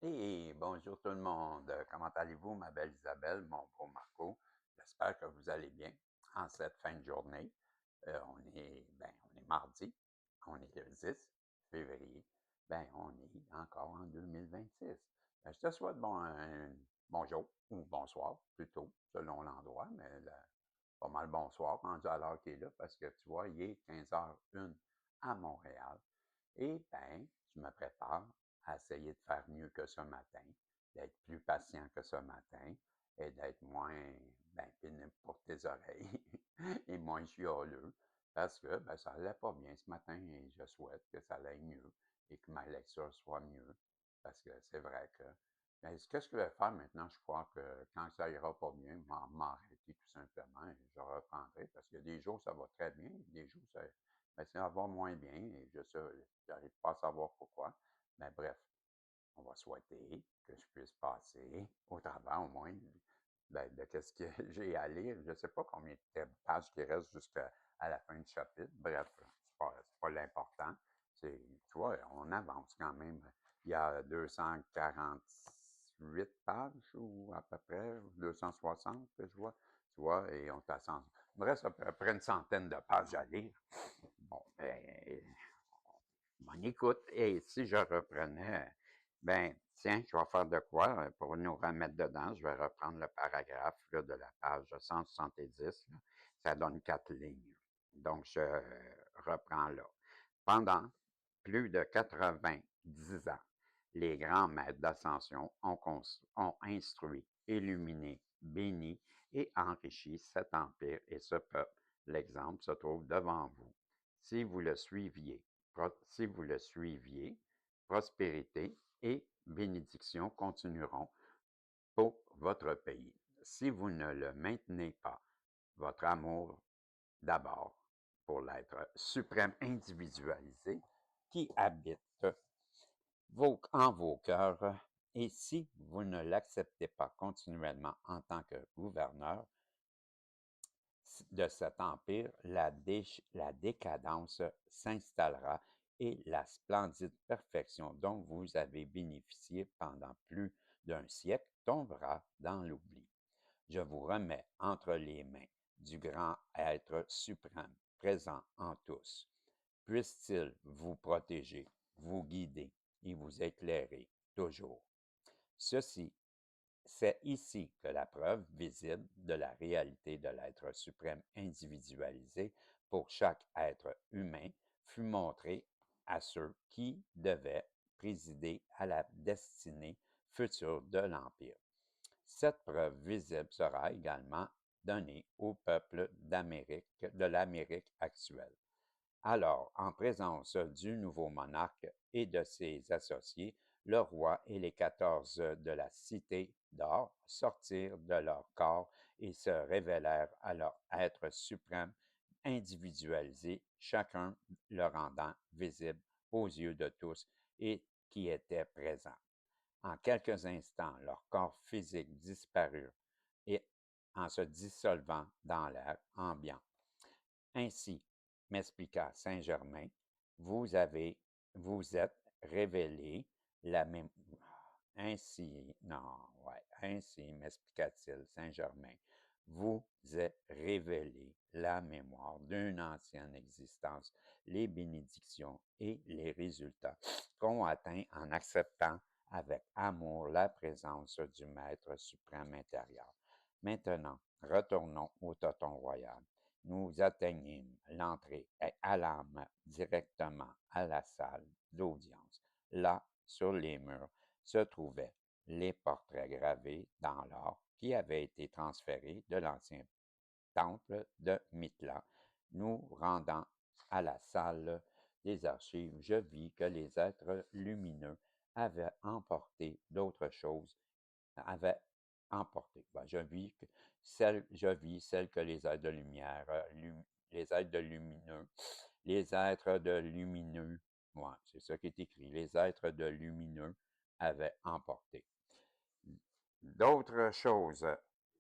Hey, bonjour tout le monde. Comment allez-vous, ma belle Isabelle, mon beau Marco? J'espère que vous allez bien en cette fin de journée. On est mardi, on est le 10 février. On est encore en 2026. Je te souhaite un bonjour ou bonsoir, plutôt, selon l'endroit, pas mal bonsoir, rendu à l'heure qui est là, parce que tu vois, il est 15h01 à Montréal. Et je me prépare à essayer de faire mieux que ce matin, d'être plus patient que ce matin et d'être moins pénible pour tes oreilles et moins chialeux parce que ça allait pas bien ce matin et je souhaite que ça aille mieux et que ma lecture soit mieux parce que c'est vrai que ce que je vais faire maintenant, je crois que quand ça ira pas bien, m'arrêter tout simplement et je reprendrai parce qu'il y a des jours ça va très bien, des jours ça va moins bien et j'arrive pas à savoir pourquoi. Mais bref, on va souhaiter que je puisse passer au travers au moins de ce que j'ai à lire. Je ne sais pas combien de pages qui restent jusqu'à la fin du chapitre. Bref, c'est pas l'important. Tu vois, on avance quand même. Il y a 248 pages ou à peu près, 260 que je vois. Tu vois, et on t'ascend. Il me reste à peu près une centaine de pages à lire. Bon, bonne écoute. Et si je reprenais, tiens, je vais faire de quoi pour nous remettre dedans. Je vais reprendre le paragraphe là, de la page 170. Là. Ça donne 4 lignes. Donc, je reprends là. Pendant plus de 90 ans, les grands maîtres d'ascension ont instruit, illuminé, béni et enrichi cet empire et ce peuple. L'exemple se trouve devant vous. Si vous le suiviez, si vous le suiviez, prospérité et bénédiction continueront pour votre pays. Si vous ne le maintenez pas, votre amour d'abord pour l'être suprême individualisé qui habite en vos cœurs, et si vous ne l'acceptez pas continuellement en tant que gouverneur de cet empire, la décadence s'installera et la splendide perfection dont vous avez bénéficié pendant plus d'un siècle tombera dans l'oubli. Je vous remets entre les mains du grand être suprême présent en tous. Puisse-t-il vous protéger, vous guider et vous éclairer toujours. Ceci, c'est ici que la preuve visible de la réalité de l'être suprême individualisé pour chaque être humain fut montrée à ceux qui devaient présider à la destinée future de l'Empire. Cette preuve visible sera également donnée au peuple de l'Amérique actuelle. Alors, en présence du nouveau monarque et de ses associés, le roi et les 14 de la cité d'or sortirent de leur corps et se révélèrent à leur être suprême individualisé, chacun le rendant visible aux yeux de tous et qui étaient présents. En quelques instants, leur corps physique disparut et en se dissolvant dans l'air ambiant. Ainsi, m'expliqua Saint-Germain, vous avez, vous êtes révélé la même, ainsi, non, ouais, ainsi m'expliqua-t-il Saint-Germain, vous êtes révélé la mémoire d'une ancienne existence, les bénédictions et les résultats qu'ont atteint en acceptant avec amour la présence du Maître suprême intérieur. Maintenant, retournons au Toton royal. Nous atteignîmes l'entrée et allâmes directement à la salle d'audience. Là, sur les murs, se trouvaient les portraits gravés dans l'or qui avaient été transférés de l'ancien temple de Mithla. Nous rendant à la salle des archives, je vis que les êtres lumineux avaient emporté d'autres choses, avaient emporté. Je vis celle que les êtres de lumière, les êtres de lumineux, les êtres de lumineux, ouais, c'est ça qui est écrit, les êtres de lumineux avaient emporté. D'autres choses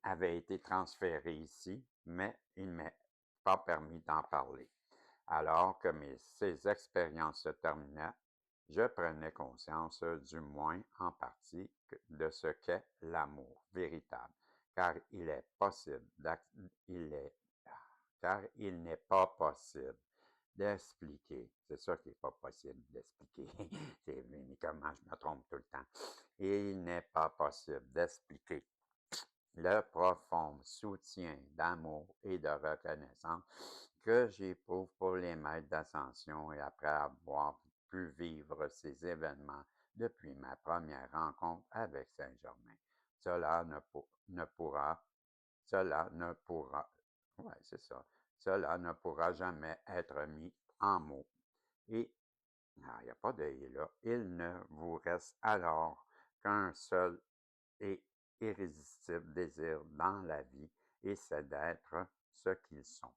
avaient été transférées ici, mais il ne m'est pas permis d'en parler. Alors que ces expériences se terminaient, je prenais conscience, du moins en partie, de ce qu'est l'amour véritable, car il est possible il est, car il n'est pas possible d'expliquer. C'est ça qui n'est pas possible d'expliquer. Mais comment je me trompe tout le temps. Il n'est pas possible d'expliquer le profond soutien d'amour et de reconnaissance que j'éprouve pour les maîtres d'ascension et après avoir pu vivre ces événements depuis ma première rencontre avec Saint-Germain. Cela ne pourra, cela ne pourra, ouais, c'est ça, cela ne pourra jamais être mis en mots. Et, il n'y a pas de et là, il ne vous reste alors qu'un seul et irrésistible désir dans la vie, et c'est d'être ce qu'ils sont.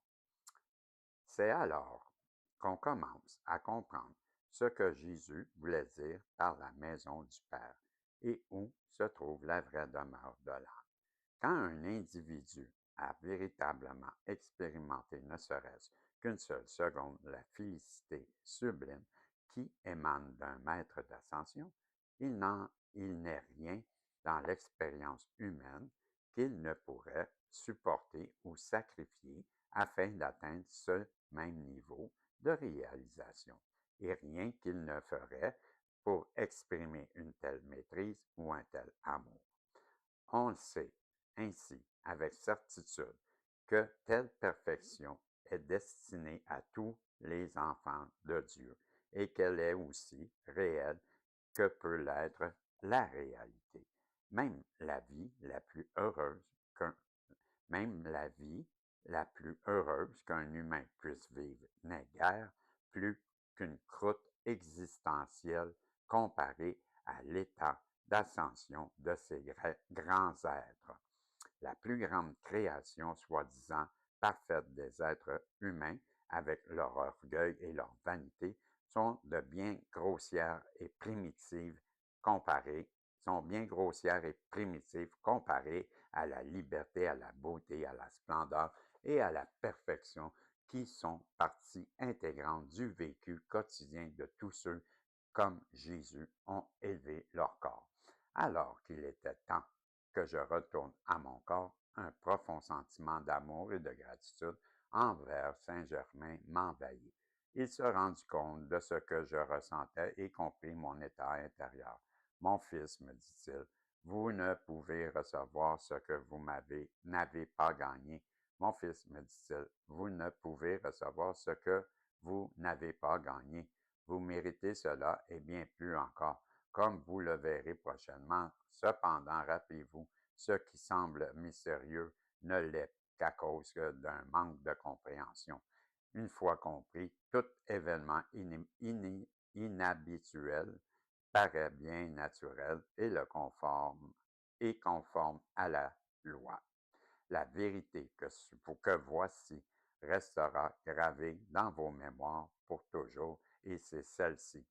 C'est alors qu'on commence à comprendre ce que Jésus voulait dire par la maison du Père et où se trouve la vraie demeure de l'âme. Quand un individu a véritablement expérimenté ne serait-ce qu'une seule seconde la félicité sublime qui émane d'un maître d'ascension, il n'est rien dans l'expérience humaine qu'il ne pourrait supporter ou sacrifier afin d'atteindre ce même niveau de réalisation, et rien qu'il ne ferait pour exprimer une telle maîtrise ou un tel amour. On le sait ainsi avec certitude que telle perfection est destinée à tous les enfants de Dieu et qu'elle est aussi réelle que peut l'être la réalité. Même la vie la plus heureuse qu'un même la vie la plus heureuse qu'un humain puisse vivre n'est guère plus qu'une croûte existentielle comparée à l'état d'ascension de ces grands êtres. La plus grande création soi-disant parfaite des êtres humains, avec leur orgueil et leur vanité, sont de bien grossières et primitives comparées, sont bien grossières et primitives comparées à la liberté, à la beauté, à la splendeur et à la perfection qui sont partie intégrante du vécu quotidien de tous ceux comme Jésus ont élevé leur corps. Alors qu'il était temps que je retourne à mon corps, un profond sentiment d'amour et de gratitude envers Saint-Germain m'envahit. Il se rendit compte de ce que je ressentais et comprit mon état intérieur. Mon fils, me dit-il, vous ne pouvez recevoir ce que vous n'avez pas gagné. Mon fils, me dit-il, vous ne pouvez recevoir ce que vous n'avez pas gagné. Vous méritez cela et bien plus encore, comme vous le verrez prochainement. Cependant, rappelez-vous, ce qui semble mystérieux ne l'est qu'à cause d'un manque de compréhension. Une fois compris, tout événement inhabituel paraît bien naturel et conforme à la loi. La vérité que voici restera gravée dans vos mémoires pour toujours, et c'est celle-ci.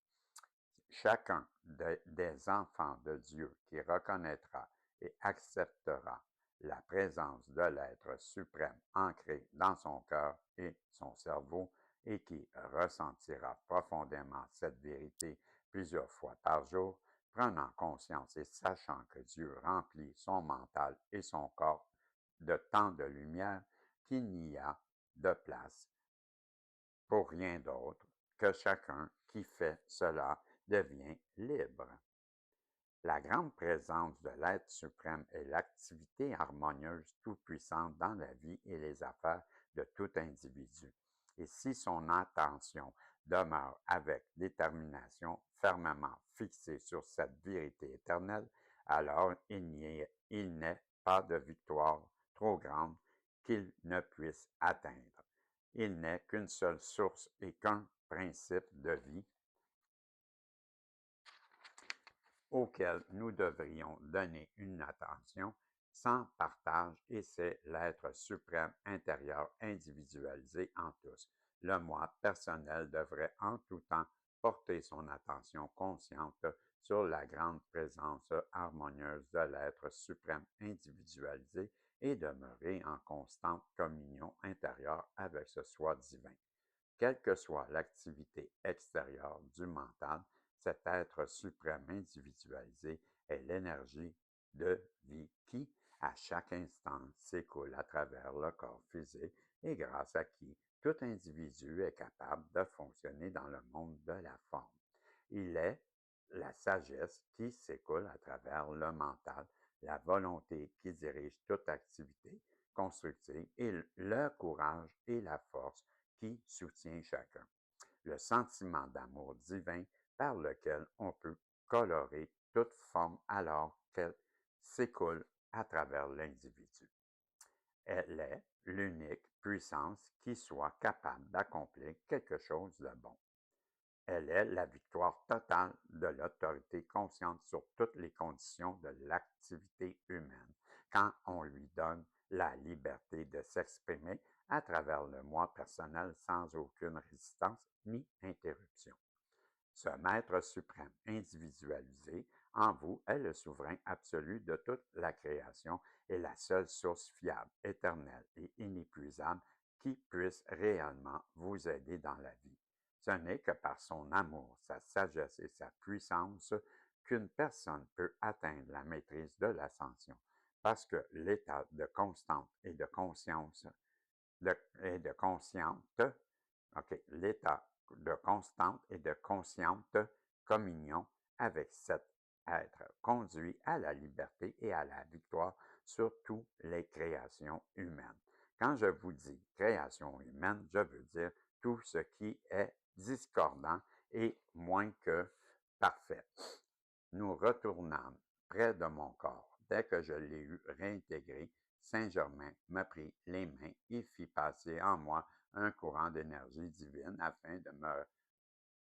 Chacun des enfants de Dieu qui reconnaîtra et acceptera la présence de l'être suprême ancré dans son cœur et son cerveau et qui ressentira profondément cette vérité plusieurs fois par jour, prenant conscience et sachant que Dieu remplit son mental et son corps de tant de lumière qu'il n'y a de place pour rien d'autre, que chacun qui fait cela devient libre. La grande présence de l'être suprême est l'activité harmonieuse tout-puissante dans la vie et les affaires de tout individu. Et si son attention demeure avec détermination fermement fixée sur cette vérité éternelle, alors il n'est pas de victoire trop grande qu'il ne puisse atteindre. Il n'est qu'une seule source et qu'un principe de vie auquel nous devrions donner une attention sans partage, et c'est l'être suprême intérieur individualisé en tous. Le moi personnel devrait en tout temps porter son attention consciente sur la grande présence harmonieuse de l'être suprême individualisé et demeurer en constante communion intérieure avec ce soi divin. Quelle que soit l'activité extérieure du mental, Cet être suprême individualisé est l'énergie de vie qui, à chaque instant, s'écoule à travers le corps physique et grâce à qui tout individu est capable de fonctionner dans le monde de la forme. Il est la sagesse qui s'écoule à travers le mental, la volonté qui dirige toute activité constructive et le courage et la force qui soutient chacun. Le sentiment d'amour divin par lequel on peut colorer toute forme alors qu'elle s'écoule à travers l'individu. Elle est l'unique puissance qui soit capable d'accomplir quelque chose de bon. Elle est la victoire totale de l'autorité consciente sur toutes les conditions de l'activité humaine, quand on lui donne la liberté de s'exprimer à travers le moi personnel sans aucune résistance ni interruption. Ce maître suprême individualisé en vous est le souverain absolu de toute la création et la seule source fiable, éternelle et inépuisable qui puisse réellement vous aider dans la vie. Ce n'est que par son amour, sa sagesse et sa puissance qu'une personne peut atteindre la maîtrise de l'ascension, parce que l'état de constante et de conscience l'état de constante et de consciente communion avec cet être conduit à la liberté et à la victoire sur toutes les créations humaines. Quand je vous dis création humaine, je veux dire tout ce qui est discordant et moins que parfait. Nous retournâmes près de mon corps. Dès que je l'ai eu réintégré, Saint-Germain me prit les mains et fit passer en moi un courant d'énergie divine afin de me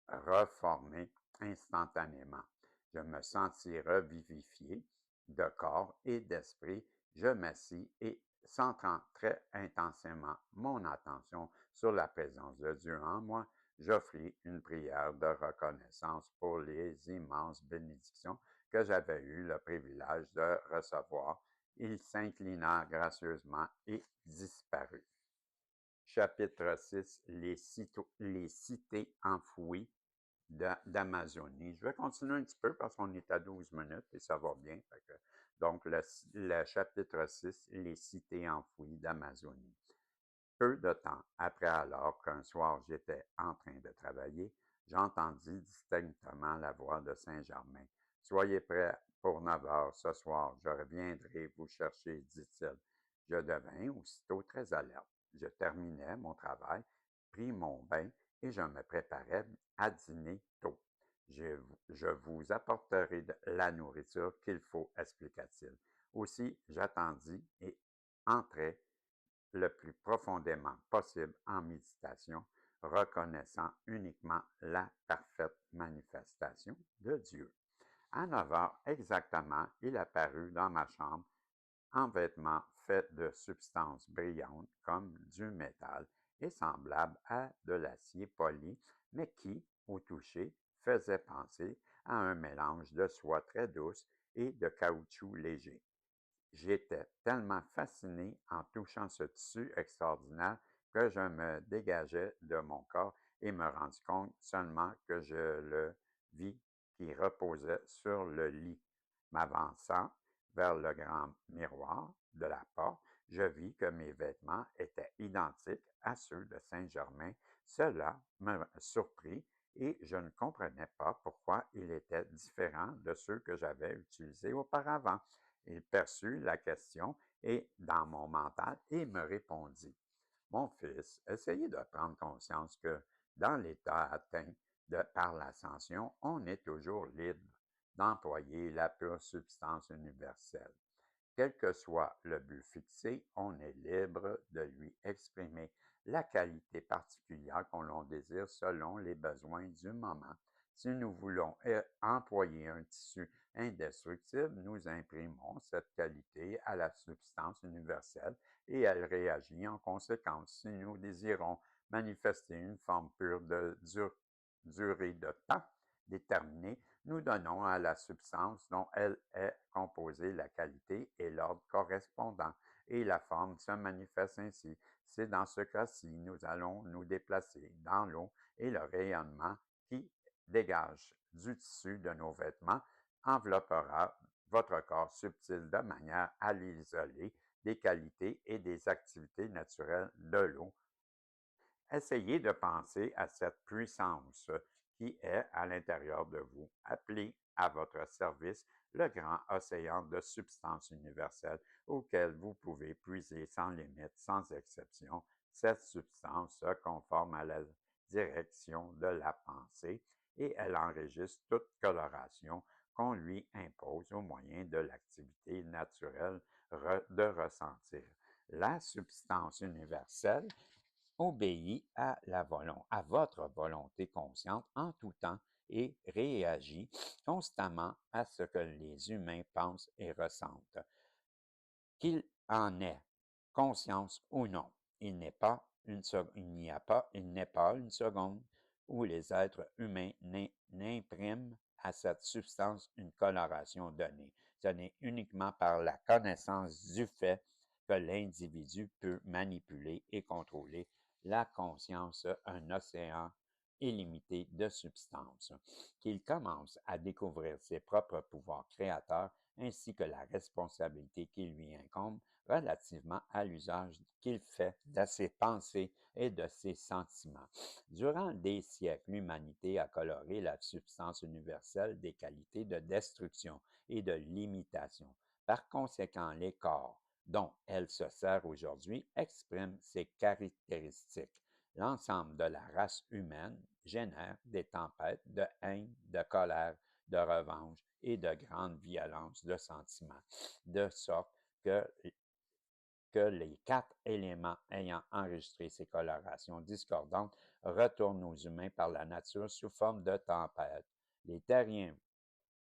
reformer instantanément. Je me sentis revivifié de corps et d'esprit. Je m'assis et, centrant très intensément mon attention sur la présence de Dieu en moi, j'offris une prière de reconnaissance pour les immenses bénédictions que j'avais eu le privilège de recevoir. Il s'inclina gracieusement et disparut. Chapitre 6, les cités enfouies d'Amazonie. Je vais continuer un petit peu parce qu'on est à 12 minutes et ça va bien. Donc, le chapitre 6, les cités enfouies d'Amazonie. Peu de temps après, alors qu'un soir j'étais en train de travailler, j'entendis distinctement la voix de Saint-Germain. Soyez prêts pour 9 heures ce soir, je reviendrai vous chercher, dit-il. Je devins aussitôt très alerte. Je terminais mon travail, pris mon bain et je me préparais à dîner tôt. Je vous apporterai la nourriture qu'il faut, expliqua-t-il. Aussi, j'attendis et entrai le plus profondément possible en méditation, reconnaissant uniquement la parfaite manifestation de Dieu. À 9 heures exactement, il apparut dans ma chambre en vêtements faits de substances brillantes comme du métal et semblables à de l'acier poli, mais qui, au toucher, faisaient penser à un mélange de soie très douce et de caoutchouc léger. J'étais tellement fasciné en touchant ce tissu extraordinaire que je me dégageai de mon corps et me rendis compte seulement que je le vis qui reposait sur le lit. M'avançant vers le grand miroir de la porte, je vis que mes vêtements étaient identiques à ceux de Saint-Germain. Cela me surprit et je ne comprenais pas pourquoi il était différent de ceux que j'avais utilisés auparavant. Il perçut la question et dans mon mental et me répondit. Mon fils, essayez de prendre conscience que dans l'état atteint par l'ascension, on est toujours libre d'employer la pure substance universelle. Quel que soit le but fixé, on est libre de lui exprimer la qualité particulière qu'on l'on désire selon les besoins du moment. Si nous voulons employer un tissu indestructible, nous imprimons cette qualité à la substance universelle et elle réagit en conséquence. Si nous désirons manifester une forme pure de durée de temps déterminée, nous donnons à la substance dont elle est composée la qualité et l'ordre correspondant, et la forme se manifeste ainsi. C'est dans ce cas-ci, nous allons nous déplacer dans l'eau et le rayonnement qui dégage du tissu de nos vêtements enveloppera votre corps subtil de manière à l'isoler des qualités et des activités naturelles de l'eau. Essayez de penser à cette puissance qui est à l'intérieur de vous. Appelez à votre service le grand océan de substances universelles auquel vous pouvez puiser sans limite, sans exception. Cette substance se conforme à la direction de la pensée et elle enregistre toute coloration qu'on lui impose au moyen de l'activité naturelle de ressentir. La substance universelle obéit à votre volonté consciente en tout temps et réagit constamment à ce que les humains pensent et ressentent. Qu'il en ait conscience ou non, il n'est pas il n'est pas une seconde où les êtres humains n'impriment à cette substance une coloration donnée. Ce n'est uniquement par la connaissance du fait que l'individu peut manipuler et contrôler la conscience, un océan illimité de substances, qu'il commence à découvrir ses propres pouvoirs créateurs ainsi que la responsabilité qui lui incombe relativement à l'usage qu'il fait de ses pensées et de ses sentiments. Durant des siècles, l'humanité a coloré la substance universelle des qualités de destruction et de limitation. Par conséquent, les corps dont elle se sert aujourd'hui expriment ces caractéristiques. L'ensemble de la race humaine génère des tempêtes de haine, de colère, de revanche et de grande violence de sentiments, de sorte que les quatre éléments ayant enregistré ces colorations discordantes retournent aux humains par la nature sous forme de tempêtes. Les terriens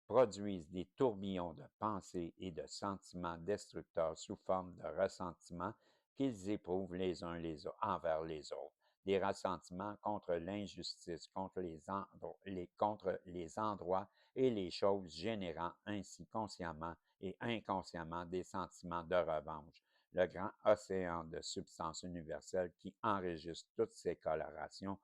produisent des tourbillons de pensées et de sentiments destructeurs sous forme de ressentiments qu'ils éprouvent les uns envers les autres. Des ressentiments contre l'injustice, contre les endroits et les choses, générant ainsi consciemment et inconsciemment des sentiments de revanche. Le grand océan de substance universelle qui enregistre toutes ces colorations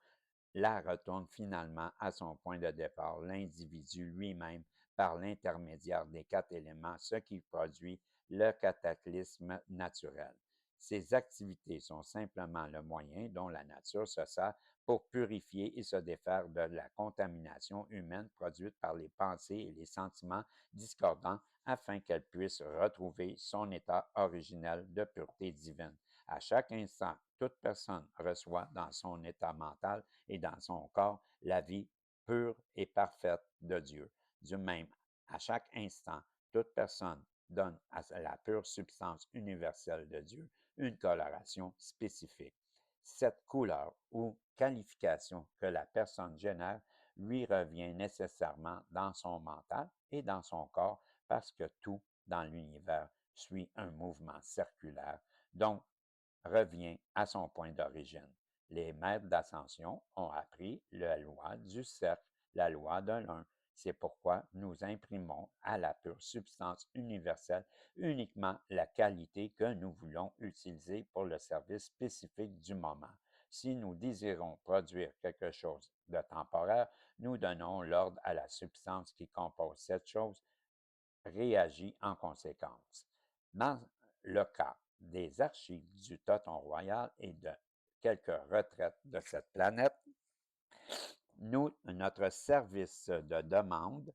la retourne finalement à son point de départ, l'individu lui-même, par l'intermédiaire des quatre éléments, ce qui produit le cataclysme naturel. Ces activités sont simplement le moyen dont la nature se sert pour purifier et se défaire de la contamination humaine produite par les pensées et les sentiments discordants afin qu'elle puisse retrouver son état originel de pureté divine. À chaque instant, toute personne reçoit dans son état mental et dans son corps la vie pure et parfaite de Dieu. Du même, à chaque instant, toute personne donne à la pure substance universelle de Dieu une coloration spécifique. Cette couleur ou qualification que la personne génère lui revient nécessairement dans son mental et dans son corps parce que tout dans l'univers suit un mouvement circulaire, donc revient à son point d'origine. Les maîtres d'ascension ont appris la loi du cercle, la loi de l'un. C'est pourquoi nous imprimons à la pure substance universelle uniquement la qualité que nous voulons utiliser pour le service spécifique du moment. Si nous désirons produire quelque chose de temporaire, nous donnons l'ordre à la substance qui compose cette chose réagit en conséquence. Dans le cas des archives du Toton royal et de quelques retraites de cette planète, notre service de demande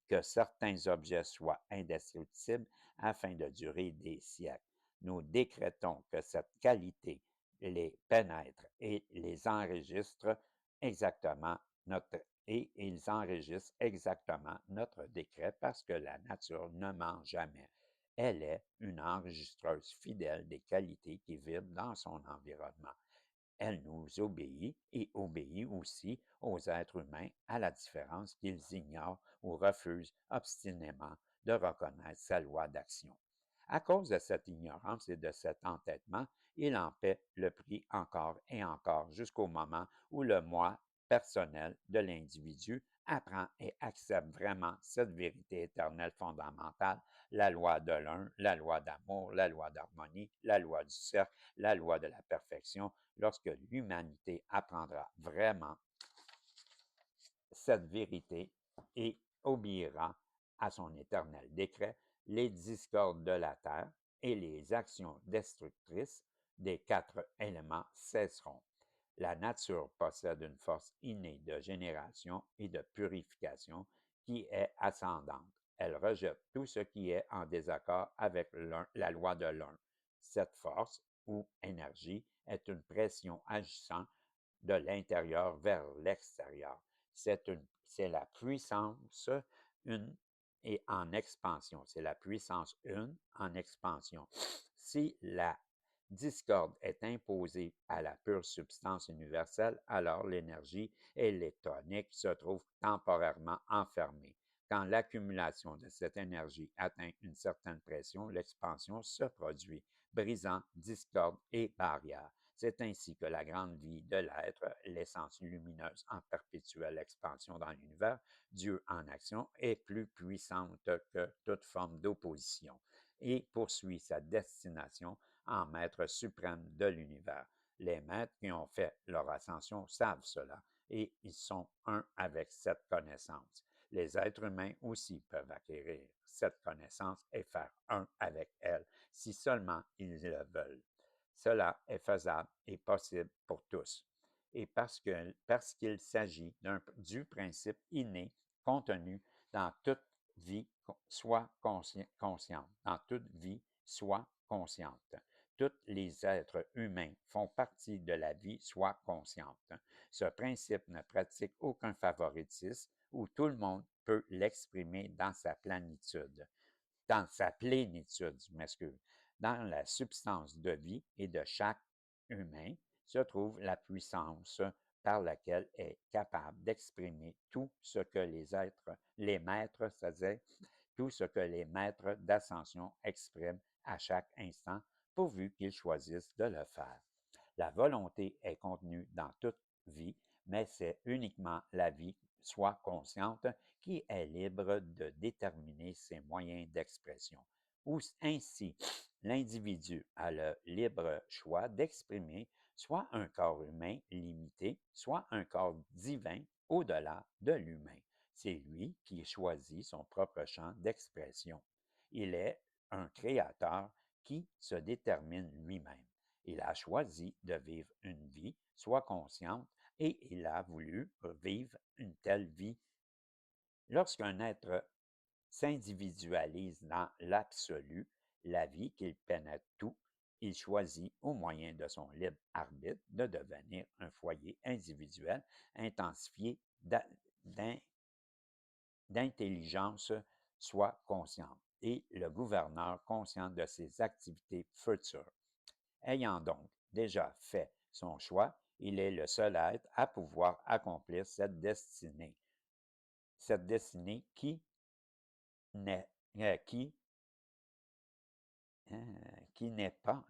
que certains objets soient indestructibles afin de durer des siècles. Nous décrétons que cette qualité les pénètre et les enregistre exactement et ils enregistrent exactement notre décret parce que la nature ne ment jamais. Elle est une enregistreuse fidèle des qualités qui vibrent dans son environnement. Elle nous obéit et obéit aussi aux êtres humains à la différence qu'ils ignorent ou refusent obstinément de reconnaître sa loi d'action. À cause de cette ignorance et de cet entêtement, il en paie le prix encore et encore jusqu'au moment où le moi personnel de l'individu apprend et accepte vraiment cette vérité éternelle fondamentale, la loi de l'un, la loi d'amour, la loi d'harmonie, la loi du cercle, la loi de la perfection, lorsque l'humanité apprendra vraiment cette vérité et obéira à son éternel décret, les discordes de la terre et les actions destructrices des quatre éléments cesseront. La nature possède une force innée de génération et de purification qui est ascendante. Elle rejette tout ce qui est en désaccord avec la loi de l'un. Cette force ou énergie est une pression agissant de l'intérieur vers l'extérieur. C'est la puissance une et en expansion. C'est la puissance une en expansion. Si la discorde est imposée à la pure substance universelle, alors l'énergie électronique se trouve temporairement enfermée. Quand l'accumulation de cette énergie atteint une certaine pression, l'expansion se produit, brisant discorde et barrières. C'est ainsi que la grande vie de l'être, l'essence lumineuse en perpétuelle expansion dans l'univers, Dieu en action, est plus puissante que toute forme d'opposition et poursuit sa destination en maître suprême de l'univers. Les maîtres qui ont fait leur ascension savent cela et ils sont un avec cette connaissance. Les êtres humains aussi peuvent acquérir cette connaissance et faire un avec elle si seulement ils le veulent. Cela est faisable et possible pour tous. Et parce qu'il s'agit du principe inné contenu dans toute vie, soit consciente, dans toute vie, soit consciente. Tous les êtres humains font partie de la vie, soit consciente. Ce principe ne pratique aucun favoritisme où tout le monde peut l'exprimer dans sa plénitude. Je m'excuse. Dans la substance de vie et de chaque humain se trouve la puissance par laquelle est capable d'exprimer tout ce que les maîtres, c'est-à-dire tout ce que les maîtres d'ascension expriment à chaque instant, pourvu qu'ils choisissent de le faire. La volonté est contenue dans toute vie, mais c'est uniquement la vie, soit consciente, qui est libre de déterminer ses moyens d'expression. Ainsi, l'individu a le libre choix d'exprimer soit un corps humain limité, soit un corps divin au-delà de l'humain. C'est lui qui choisit son propre champ d'expression. Il est un créateur qui se détermine lui-même. Il a choisi de vivre une vie, soit consciente, et il a voulu vivre une telle vie. Lorsqu'un être s'individualise dans l'absolu, la vie qu'il pénètre tout, il choisit, au moyen de son libre arbitre, de devenir un foyer individuel intensifié d'intelligence, soit consciente, et le gouverneur conscient de ses activités futures. Ayant donc déjà fait son choix, il est le seul être à pouvoir accomplir cette destinée qui n'est qui qui n'est pas,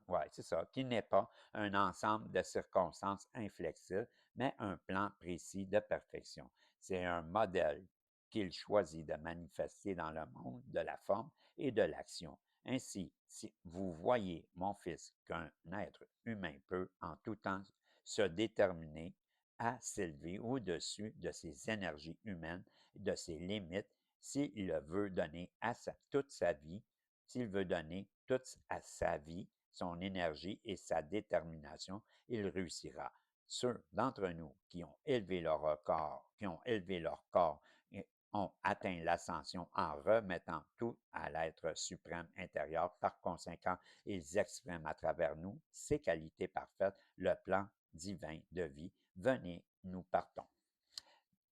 ouais, c'est ça, qui n'est pas un ensemble de circonstances inflexibles, mais un plan précis de perfection. C'est un modèle qu'il choisit de manifester dans le monde de la forme et de l'action. Ainsi, si vous voyez, mon fils, qu'un être humain peut en tout temps se déterminer à s'élever au-dessus de ses énergies humaines, de ses limites, s'il le veut donner à toute sa vie, s'il veut donner toute à sa vie, son énergie et sa détermination, il réussira. Ceux d'entre nous qui ont élevé leur corps, et ont atteint l'ascension en remettant tout à l'être suprême intérieur. Par conséquent, ils expriment à travers nous ces qualités parfaites, le plan divin de vie. Venez, nous partons.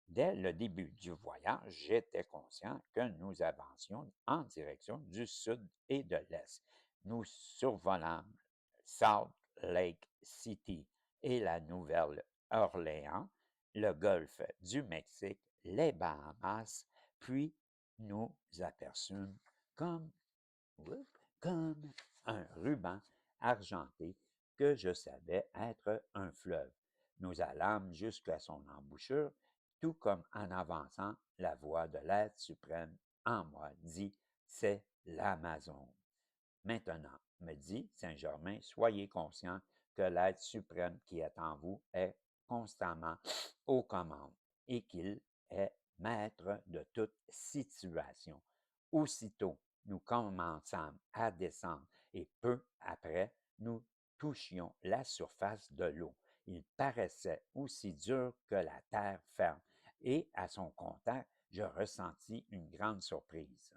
Dès le début du voyage, j'étais conscient que nous avancions en direction du sud et de l'est. Nous survolâmes Salt Lake City et la Nouvelle-Orléans, le golfe du Mexique, les Bahamas, puis nous aperçûmes comme, comme un ruban argenté que je savais être un fleuve. Nous allâmes jusqu'à son embouchure, tout comme en avançant, la voix de l'être suprême en moi dit, c'est l'Amazone. Maintenant, me dit Saint-Germain, soyez conscient que l'être suprême qui est en vous est constamment aux commandes. et qu'il est maître de toute situation. Aussitôt, nous commençâmes à descendre et peu après, nous touchions la surface de l'eau. Il paraissait aussi dur que la terre ferme et à son contact, je ressentis une grande surprise.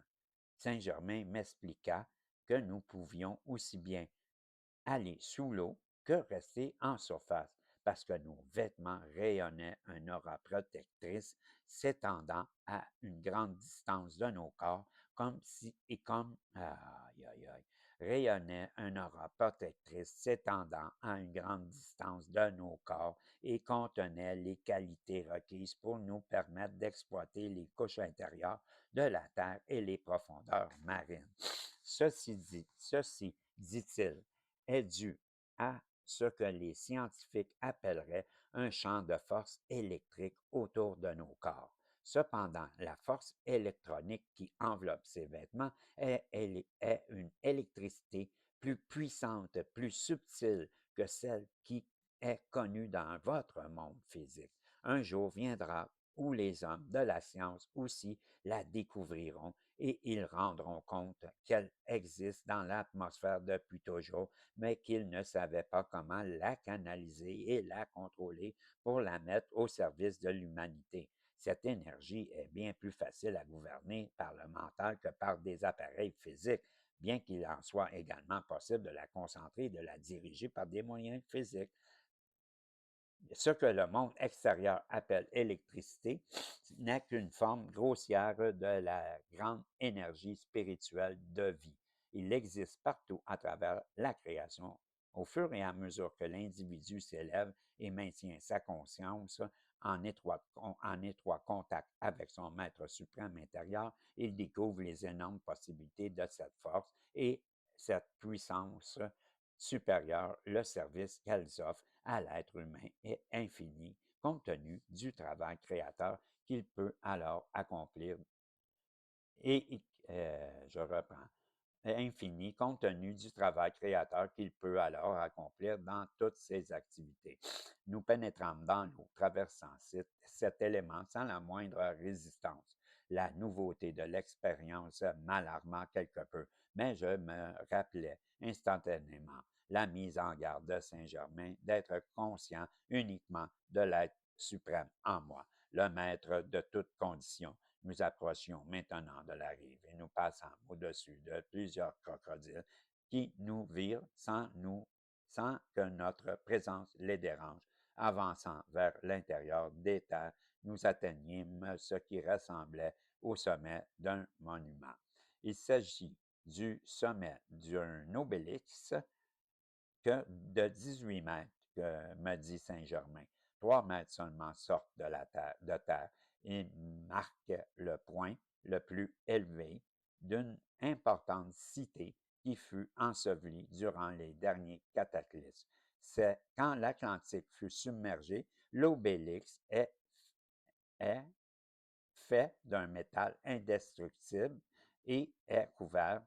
Saint-Germain m'expliqua que nous pouvions aussi bien aller sous l'eau que rester en surface parce que nos vêtements rayonnaient une aura protectrice s'étendant à une grande distance de nos corps, aïe, aïe, aïe, rayonnait une aura protectrice s'étendant à une grande distance de nos corps et contenait les qualités requises pour nous permettre d'exploiter les couches intérieures de la Terre et les profondeurs marines. Ceci dit-il, est dû à ce que les scientifiques appelleraient un champ de force électrique autour de nos corps. Cependant, la force électronique qui enveloppe ces vêtements est une électricité plus puissante, plus subtile que celle qui est connue dans votre monde physique. Un jour viendra où les hommes de la science aussi la découvriront et ils rendront compte qu'elle existe dans l'atmosphère depuis toujours, mais qu'ils ne savaient pas comment la canaliser et la contrôler pour la mettre au service de l'humanité. Cette énergie est bien plus facile à gouverner par le mental que par des appareils physiques, bien qu'il en soit également possible de la concentrer et de la diriger par des moyens physiques. Ce que le monde extérieur appelle électricité n'est qu'une forme grossière de la grande énergie spirituelle de vie. Il existe partout à travers la création. Au fur et à mesure que l'individu s'élève et maintient sa conscience en étroit contact avec son maître suprême intérieur, il découvre les énormes possibilités de cette force et cette puissance supérieure, le service qu'elles offrent à l'être humain est infini compte tenu du travail créateur qu'il peut alors accomplir. Et je reprends, infini compte tenu du travail créateur qu'il peut alors accomplir dans toutes ses activités. Nous pénétrons dans l'eau, traversant cet élément sans la moindre résistance. La nouveauté de l'expérience m'alarma quelque peu, mais je me rappelais instantanément la mise en garde de Saint-Germain d'être conscient uniquement de l'être suprême en moi, le maître de toutes conditions. Nous approchions maintenant de la rive et nous passâmes au-dessus de plusieurs crocodiles qui nous virent sans que notre présence les dérange. Avançant vers l'intérieur des terres, nous atteignîmes ce qui ressemblait au sommet d'un monument. Il s'agit du sommet d'un obélisque que de 18 mètres, me dit Saint-Germain. 3 mètres seulement sortent de terre et marquent le point le plus élevé d'une importante cité qui fut ensevelie durant les derniers cataclysmes. C'est quand l'Atlantique fut submergé, l'obélisque est fait d'un métal indestructible et est couvert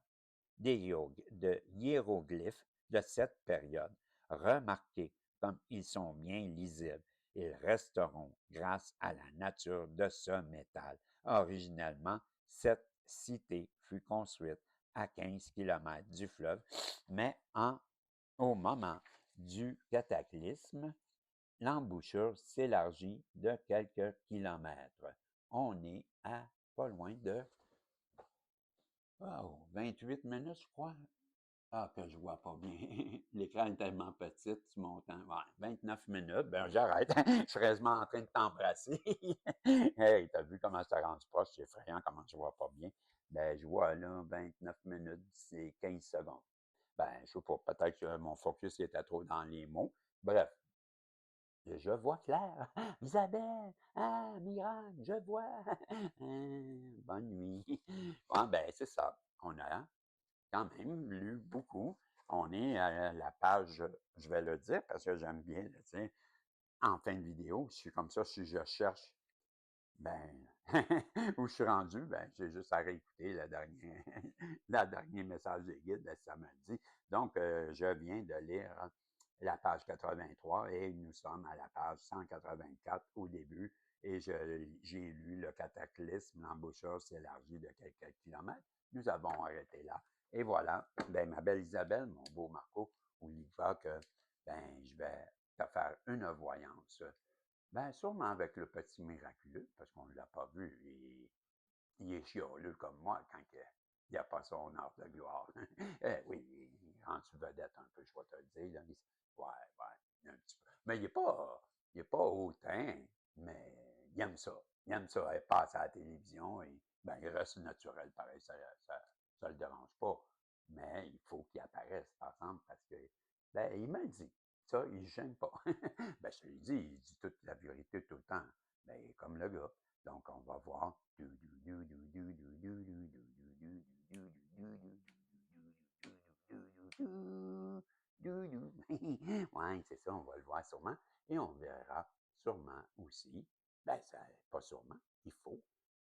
de hiéroglyphes de cette période. Remarquez comme ils sont bien lisibles. Ils resteront grâce à la nature de ce métal. Originellement, cette cité fut construite à 15 km du fleuve, mais au moment du cataclysme, l'embouchure s'élargit de quelques kilomètres. On est à pas loin de 28 minutes, je crois. Ah, que je vois pas bien. L'écran est tellement petit, tu montant. Ouais, 29 minutes, ben j'arrête. Je suis quasiment en train de t'embrasser. Hey, t'as vu comment je t'ai rendu proche? C'est effrayant comment je vois pas bien. Ben, je vois là 29 minutes, c'est 15 secondes. Ben, je sais pas, peut-être que mon focus était trop dans les mots. Bref, je vois clair. Isabelle, ah, migraine, je vois. Bonne nuit. Bon, ben, c'est ça. On a quand même lu beaucoup. On est à la page, je vais le dire parce que j'aime bien le dire, en fin de vidéo, je suis comme ça, si je cherche, ben, où je suis rendu, ben, j'ai juste à réécouter le dernier, le dernier message des guides de samedi. Donc, je viens de lire la page 83 et nous sommes à la page 184 au début et j'ai lu le cataclysme, l'embouchure s'élargit de quelques kilomètres. Nous avons arrêté là. Et voilà, ben, ma belle Isabelle, mon beau Marco, oublie pas que ben, je vais te faire une voyance. Ben, sûrement avec le petit miraculeux, parce qu'on ne l'a pas vu. Il est chialeux comme moi quand il n'a pas son heure de gloire. Oui, il est rendu vedette un peu, je vais te le dire. Là. Ouais, ouais, un petit peu. Mais il est pas hautain, mais il aime ça. Il aime ça. Il passe à la télévision et ben, il reste naturel pareil, ça le dérange pas. Mais il faut qu'il apparaisse, par exemple, parce que ben, il m'a dit. Ça, il ne gêne pas. Ben, je te l'ai dit, il dit toute la vérité tout le temps. Ben, comme le gars. Donc, on va voir. Ouais, c'est ça, on va le voir sûrement. Et on verra sûrement aussi, ben, ça, pas sûrement, il faut,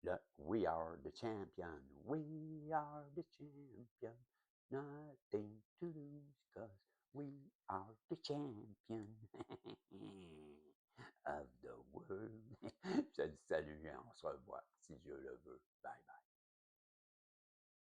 le We Are the Champion. We are the champion. Nothing to lose, cause we are the champion of the world. Je te dis salut, on se revoit si Dieu le veut. Bye bye.